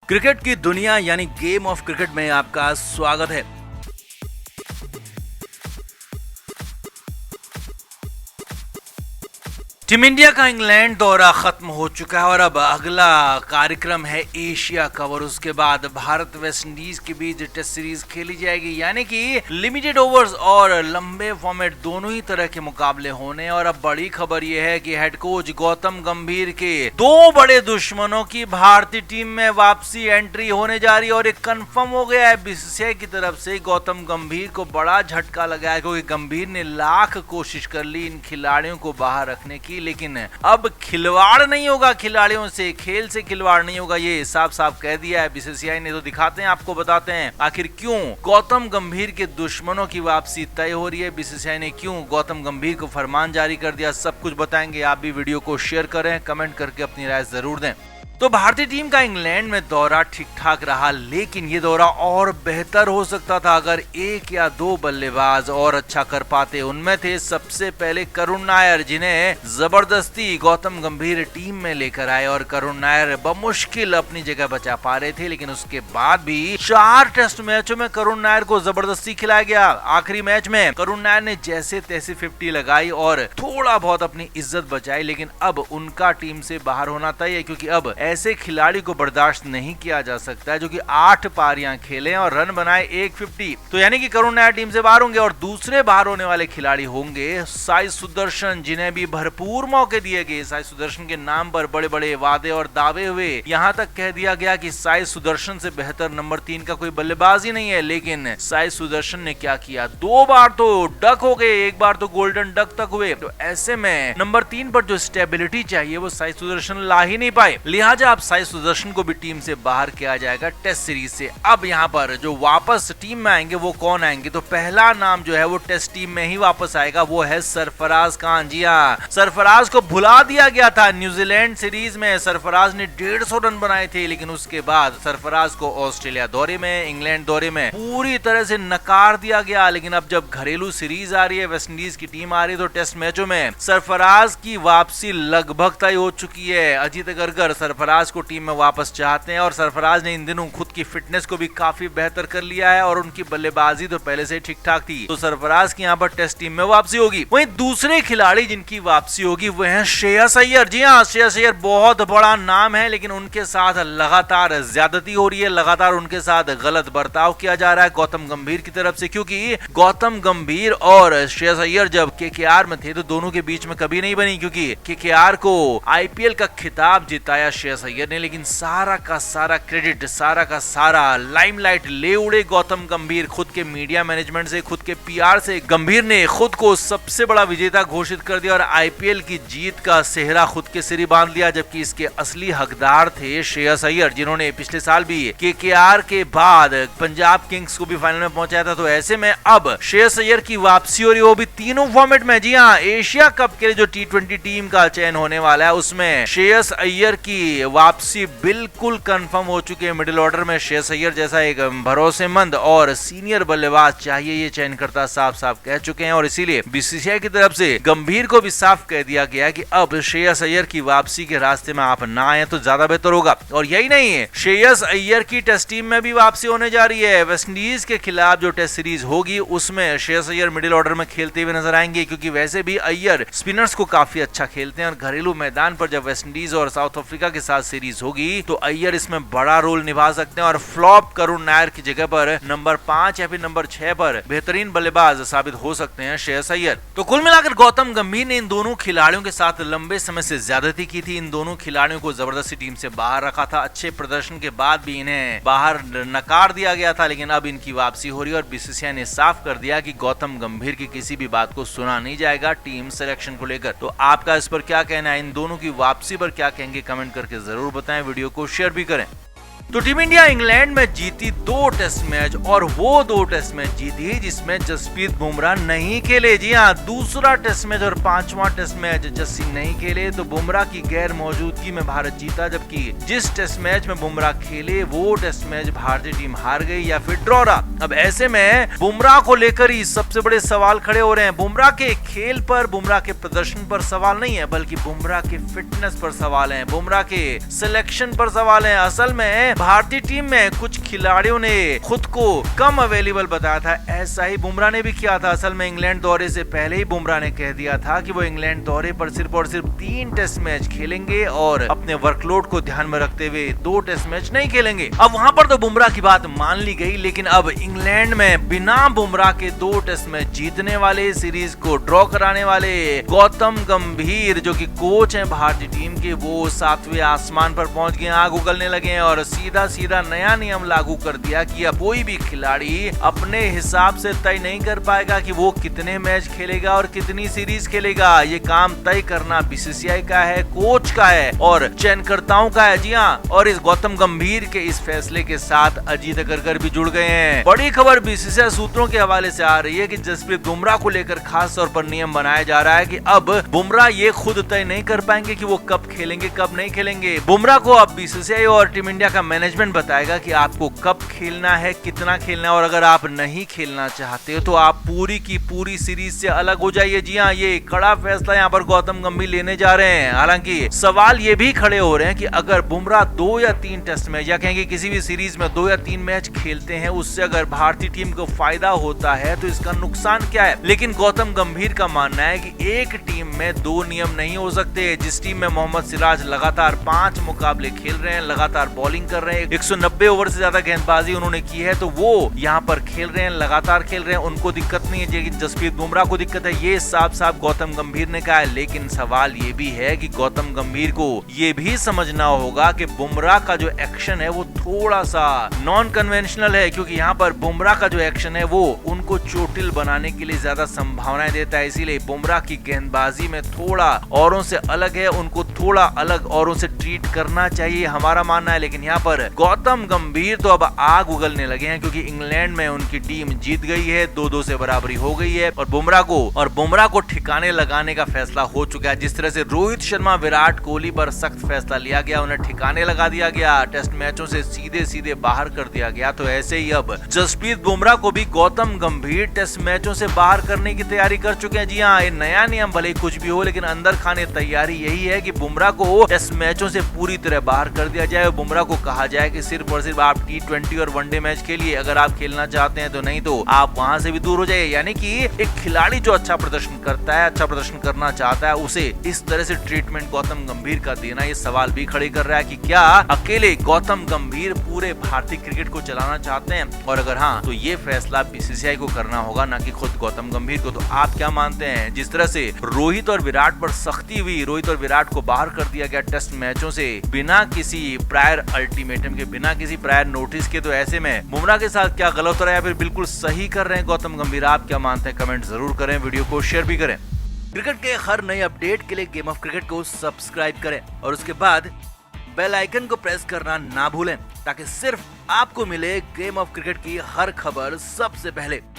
Cricket की दुनिया यानी गेम ऑफ क्रिकेट में आपका स्वागत है। टीम इंडिया का इंग्लैंड दौरा खत्म हो चुका है और अब अगला कार्यक्रम है एशिया कप और उसके बाद भारत वेस्ट इंडीज के बीच टेस्ट सीरीज खेली जाएगी, यानी कि लिमिटेड ओवर्स और लंबे फॉर्मेट दोनों ही तरह के मुकाबले होने। और अब बड़ी खबर यह है कि हेड कोच गौतम गंभीर के दो बड़े दुश्मनों की भारतीय टीम में वापसी एंट्री होने जा रही है और एक कंफर्म हो गया है। बीसीसीआई की तरफ से गौतम गंभीर को बड़ा झटका लगा है क्योंकि गंभीर ने लाख कोशिश कर ली इन खिलाड़ियों को बाहर रखने की, लेकिन अब खिलवाड़ नहीं होगा, खिलाड़ियों से खेल से खिलवाड़ नहीं होगा, ये साफ साफ कह दिया है बीसीसीआई ने। तो दिखाते हैं, आपको बताते हैं आखिर क्यों गौतम गंभीर के दुश्मनों की वापसी तय हो रही है, बीसीसीआई ने क्यों गौतम गंभीर को फरमान जारी कर दिया, सब कुछ बताएंगे। आप भी वीडियो को शेयर करें, कमेंट करके अपनी राय जरूर दें। तो भारतीय टीम का इंग्लैंड में दौरा ठीक ठाक रहा, लेकिन ये दौरा और बेहतर हो सकता था अगर एक या दो बल्लेबाज और अच्छा कर पाते। उनमें थे सबसे पहले करुण नायर, जिन्हें जबरदस्ती गौतम गंभीर टीम में लेकर आए और करुण नायर बमुश्किल अपनी जगह बचा पा रहे थे, लेकिन उसके बाद भी 4 टेस्ट मैचों में करुण नायर को जबरदस्ती खिलाया गया। आखिरी मैच में करुण नायर ने जैसे तैसे 50 लगाई और थोड़ा बहुत अपनी इज्जत बचाई, लेकिन अब उनका टीम से बाहर होना तय है क्योंकि अब ऐसे खिलाड़ी को बर्दाश्त नहीं किया जा सकता है जो कि 8 पारियां खेले और रन बनाए 150। तो यानी कि करुण नायर टीम से बाहर होंगे और दूसरे बाहर होने वाले खिलाड़ी होंगे साई सुदर्शन, जिन्हें भी भरपूर मौके दिए गए। साई सुदर्शन के नाम पर बड़े बड़े वादे और दावे हुए, यहां तक कह दिया गया कि साई सुदर्शन से बेहतर नंबर 3 का कोई बल्लेबाज ही नहीं है। लेकिन साई सुदर्शन ने क्या किया, 2 बार तो डक हो गए, 1 बार तो गोल्डन डक तक हुए। तो ऐसे में नंबर 3 पर जो स्टेबिलिटी चाहिए वो साई सुदर्शन ला ही नहीं पाए, लिहाजा अब साई सुदर्शन को भी टीम से बाहर किया जाएगा टेस्ट सीरीज से। अब यहाँ पर जो वापस टीम में आएंगे वो कौन आएंगे, तो पहला नाम जो है वो टेस्ट टीम में ही वापस आएगा, वो है सरफराज खान। जी हाँ, सरफराज को भुला दिया गया था न्यूजीलैंड सीरीज में। सरफराज ने 150 रन बनाए थे, लेकिन उसके बाद सरफराज को ऑस्ट्रेलिया दौरे में, इंग्लैंड दौरे में पूरी तरह से नकार दिया गया। लेकिन अब जब घरेलू सीरीज आ रही है, वेस्ट इंडीज की टीम आ रही है, तो टेस्ट मैचों में सरफराज की वापसी लगभग तय हो चुकी है। अजीत अगरकर सरफराज को टीम में वापस चाहते हैं और सरफराज ने इन दिनों खुद की फिटनेस को भी काफी बेहतर कर लिया है और उनकी बल्लेबाजी तो पहले से ठीक ठाक थी। तो सरफराज की यहाँ पर टेस्ट टीम में वापसी होगी। वहीं दूसरे खिलाड़ी जिनकी वापसी होगी वो है श्रेयस अय्यर। जी हाँ, श्रेयस अय्यर बहुत बड़ा नाम है, लेकिन उनके साथ लगातार ज्यादती हो रही है, लगातार उनके साथ गलत बर्ताव किया जा रहा है गौतम गंभीर की तरफ से, क्योंकि गौतम गंभीर और श्रेयस अय्यर जब केकेआर में थे तो दोनों के बीच में कभी नहीं बनी, क्योंकि केकेआर को आईपीएल का खिताब जिताया श्रेयस अय्यर ने, लेकिन सारा का सारा क्रेडिट, सारा का सारा लाइमलाइट ले उड़े गौतम गंभीर। खुद के मीडिया मैनेजमेंट से, खुद के पीआर से गंभीर ने खुद को सबसे बड़ा विजेता घोषित कर दिया और आईपीएल की जीत का सेहरा खुद के सिर बांध लिया, जबकि इसके असली हकदार थे श्रेयस अय्यर, जिन्होंने पिछले साल भी केकेआर के बाद पंजाब किंग्स को भी फाइनल में पहुंचाया था। तो ऐसे में अब श्रेयस अय्यर की वापसी हो रही है, वो भी तीनों फॉर्मेट में। जी हाँ, एशिया कप के लिए जो T20 टीम का चयन होने वाला है उसमें श्रेयस अय्यर की वापसी बिल्कुल कंफर्म हो चुकी है। मिडिल ऑर्डर में श्रेयस अय्यर जैसा एक भरोसेमंद और सीनियर बल्लेबाज चाहिए, ये चयनकर्ता साफ साफ कह चुके हैं और इसीलिए बीसीसीआई की तरफ से गंभीर को भी साफ कह दिया गया कि अब श्रेयस अय्यर की वापसी के रास्ते में आप ना आए तो ज्यादा बेहतर होगा। और यही नहीं है, श्रेयस अय्यर की टेस्ट टीम में भी वापसी होने जा रही है। वेस्ट इंडीज के खिलाफ जो टेस्ट सीरीज होगी उसमें श्रेयस अय्यर मिडिल ऑर्डर में खेलते हुए नजर आएंगे, क्योंकि वैसे भी अय्यर स्पिनर्स को काफी अच्छा खेलते हैं और घरेलू मैदान पर जब वेस्ट इंडीज और साउथ अफ्रीका के साथ सीरीज होगी तो अय्यर इसमें बड़ा रोल निभा सकते हैं और फ्लॉप करुण नायर की जगह पर नंबर 5 या फिर नंबर 6 पर बेहतरीन बल्लेबाज साबित हो सकते हैं श्रेयस अय्यर। तो कुल मिलाकर गौतम गंभीर ने इन दोनों खिलाड़ियों के साथ लंबे समय से ज्यादती की थी। इन दोनों खिलाड़ियों को जबरदस्ती टीम से बाहर रखा था, अच्छे प्रदर्शन के बाद भी इन्हें बाहर नकार दिया गया था, लेकिन अब इनकी वापसी हो रही है और बीसीसीआई ने साफ कर दिया कि गौतम गंभीर की किसी भी बात को सुना नहीं जाएगा टीम सिलेक्शन को लेकर। तो आपका इस पर क्या कहना है, इन दोनों की वापसी पर क्या कहेंगे, कमेंट करके जरूर बताएं, वीडियो को शेयर भी करें। तो टीम इंडिया इंग्लैंड में जीती 2 टेस्ट मैच और वो 2 टेस्ट मैच जीती जिसमें जसप्रीत बुमराह नहीं खेले। जी हाँ, दूसरा टेस्ट मैच और 5वां टेस्ट मैच जस्सी नहीं खेले, तो बुमराह की गैर मौजूदगी में भारत जीता, जबकि जिस टेस्ट मैच में बुमराह खेले वो टेस्ट मैच भारतीय टीम हार गई या फिर ड्रॉ रहा। अब ऐसे में बुमराह को लेकर ही सबसे बड़े सवाल खड़े हो रहे हैं। बुमराह के खेल पर, बुमराह के प्रदर्शन पर सवाल नहीं है, बल्कि बुमराह के फिटनेस पर सवाल है, बुमराह के सिलेक्शन पर सवाल है। असल में भारतीय टीम में कुछ खिलाड़ियों ने खुद को कम अवेलेबल बताया था। ऐसा ही बुमराह ने भी किया था। असल में इंग्लैंड दौरे से पहले ही बुमराह ने कह दिया था कि वो इंग्लैंड दौरे पर सिर्फ और सिर्फ 3 टेस्ट मैच खेलेंगे और अपने वर्कलोड को ध्यान में रखते हुए 2 टेस्ट मैच नहीं खेलेंगे। अब वहां पर तो बुमराह की बात मान ली गई, लेकिन अब इंग्लैंड में बिना बुमराह के 2 टेस्ट मैच जीतने वाले, सीरीज को ड्रॉ कराने वाले गौतम गंभीर जो कि कोच हैं भारतीय टीम के, वो 7वें आसमान पर पहुंच गए, आग उगलने लगे हैं और सीधा सीधा नया नियम लागू कर दिया कि अब कोई भी खिलाड़ी अपने हिसाब से तय नहीं कर पाएगा कि वो कितने मैच खेलेगा और कितनी सीरीज खेलेगा। ये काम तय करना बीसीसीआई का है, कोच का है और चयनकर्ताओं का है। जी हाँ, और इस गौतम गंभीर के इस फैसले के साथ अजीत अग्रकर भी जुड़ गए हैं। बड़ी खबर बीसीसीआई सूत्रों के हवाले से आ रही है कि जसप्रीत बुमराह को लेकर खास तौर पर नियम बनाया जा रहा है कि अब बुमराह ये खुद तय नहीं कर पाएंगे कि वो कब खेलेंगे कब नहीं खेलेंगे। बुमराह को अब बीसीसीआई और टीम इंडिया का मैनेजमेंट बताएगा कि आपको कब खेलना है, कितना खेलना है, और अगर आप नहीं खेलना चाहते हो तो आप पूरी की पूरी सीरीज से अलग हो जाइए। जी हाँ, ये कड़ा फैसला यहाँ पर गौतम गंभीर लेने जा रहे हैं। हालांकि सवाल ये भी खड़े हो रहे हैं कि अगर बुमराह 2 या 3 टेस्ट मैच या कहेंगे किसी भी सीरीज में 2 या 3 मैच खेलते हैं, उससे अगर भारतीय टीम को फायदा होता है तो इसका नुकसान क्या है। लेकिन गौतम गंभीर का मानना है कि एक टीम में 2 नियम नहीं हो सकते। जिस टीम में मोहम्मद सिराज लगातार 5 मुकाबले खेल रहे हैं, लगातार बॉलिंग कर रहे हैं, 190 ओवर से ज्यादा गेंदबाजी उन्होंने की है, तो वो यहाँ पर खेल रहे हैं, लगातार खेल रहे हैं, उनको दिक्कत नहीं है। लेकिन जसप्रीत बुमराह को दिक्कत है, ये साफ साफ गौतम गंभीर ने कहा है। लेकिन सवाल ये भी है कि गौतम गंभीर को ये भी समझना होगा कि बुमराह का जो एक्शन है वो थोड़ा सा नॉन कन्वेंशनल है, क्योंकि यहाँ पर बुमराह का जो एक्शन है वो उनको चोटिल बनाने के लिए ज्यादा संभावनाएं देता है। इसीलिए बुमराह की गेंदबाजी में थोड़ा औरों से अलग है, उनको थोड़ा अलग औरों से ट्रीट करना चाहिए, हमारा मानना है। लेकिन यहाँ पर गौतम गंभीर तो अब आग उगलने लगे हैं, क्योंकि इंग्लैंड में उनकी टीम जीत गई है, 2-2 से बराबरी हो गई है और बुमराह को ठिकाने लगाने का फैसला हो चुका है। जिस तरह से रोहित शर्मा, विराट कोहली पर सख्त फैसला लिया गया, उन्हें ठिकाने लगा दिया गया, टेस्ट मैचों से सीधे बाहर कर दिया गया, तो ऐसे ही अब जसप्रीत बुमराह को भी गौतम गंभीर टेस्ट मैचों से बाहर करने की तैयारी कर चुके हैं। जी हाँ, ये नया नियम भले कुछ भी हो, लेकिन अंदर खाने तैयारी यही है कि बुमराह को टेस्ट मैचों से पूरी तरह बाहर कर दिया जाए। बुमराह को कहा जाए कि सिर्फ और सिर्फ आप T20 और वनडे मैच खेलिए, अगर आप खेलना चाहते हैं तो, नहीं तो आप वहां से भी दूर हो जाइए। यानी कि एक खिलाड़ी जो अच्छा प्रदर्शन करता है, अच्छा प्रदर्शन करना चाहता है, उसे इस तरह से ट्रीटमेंट गौतम गंभीर का देना, ये सवाल भी खड़े कर रहा है कि क्या अकेले गौतम गंभीर पूरे भारतीय क्रिकेट को चलाना चाहते हैं, और अगर हाँ तो ये फैसला बीसीसीआई को करना होगा, ना कि खुद गौतम गंभीर को। तो आप क्या मानते हैं? जिस तरह से रोहित और विराट पर सख्ती हुई, रोहित और विराट को बाहर कर दिया गया टेस्ट मैचों से बिना किसी प्रायर अल्टीमेटम के, बिना किसी प्रायर नोटिस के, तो ऐसे में बुमराह के साथ क्या गलत हो रहा है या फिर बिल्कुल सही कर रहे हैं गौतम गंभीर? आप क्या मानते हैं? कमेंट जरूर करें, वीडियो को शेयर भी करें। क्रिकेट के हर नए अपडेट के लिए गेम ऑफ क्रिकेट को सब्सक्राइब करें और उसके बाद बेल आइकन को प्रेस करना ना भूलें, ताकि सिर्फ आपको मिले गेम ऑफ क्रिकेट की हर खबर सबसे पहले।